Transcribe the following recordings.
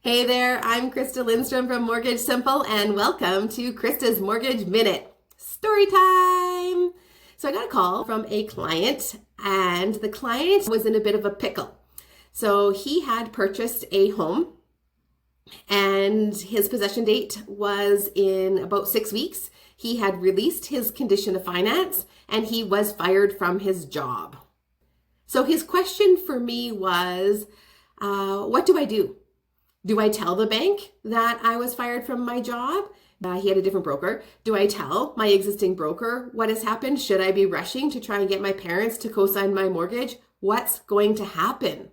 Hey there, I'm Krista Lindstrom from Mortgage Simple, and welcome to Krista's Mortgage Minute. Story time! So I got a call from a client, and the client was in a bit of a pickle. So he had purchased a home, and his possession date was in about 6 weeks. He had released his condition of finance, and he was fired from his job. So his question for me was, what do I do? Do I tell the bank that I was fired from my job? He had a different broker. Do I tell my existing broker what has happened? Should I be rushing to try and get my parents to co-sign my mortgage? What's going to happen?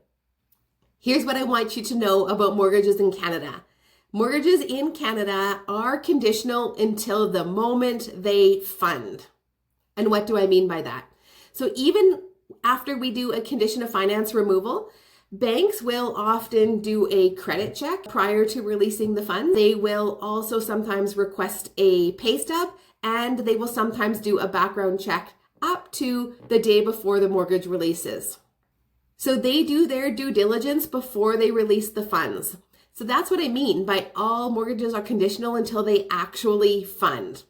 Here's what I want you to know about mortgages in Canada. Mortgages in Canada are conditional until the moment they fund. And what do I mean by that? So even after we do a condition of finance removal, banks will often do a credit check prior to releasing the funds. They will also sometimes request a pay stub, and they will sometimes do a background check up to the day before the mortgage releases. So they do their due diligence before they release the funds. So that's what I mean by all mortgages are conditional until they actually fund.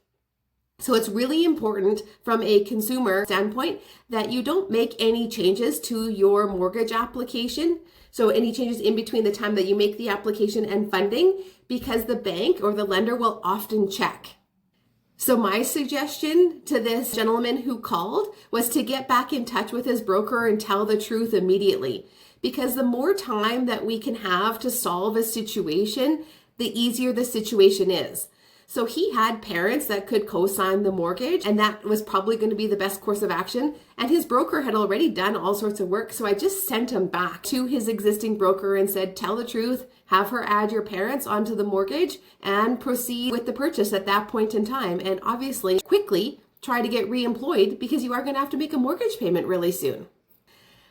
So it's really important from a consumer standpoint that you don't make any changes to your mortgage application. So any changes in between the time that you make the application and funding, because the bank or the lender will often check. So my suggestion to this gentleman who called was to get back in touch with his broker and tell the truth immediately. Because the more time that we can have to solve a situation, the easier the situation is. So he had parents that could co-sign the mortgage, and that was probably going to be the best course of action. And his broker had already done all sorts of work. So I just sent him back to his existing broker and said, tell the truth, have her add your parents onto the mortgage and proceed with the purchase at that point in time. And obviously quickly try to get re-employed because you are going to have to make a mortgage payment really soon.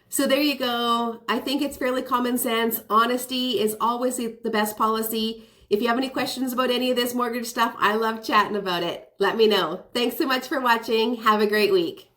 So there you go. I think it's fairly common sense. Honesty is always the best policy. If you have any questions about any of this mortgage stuff, I love chatting about it. Let me know. Thanks so much for watching. Have a great week.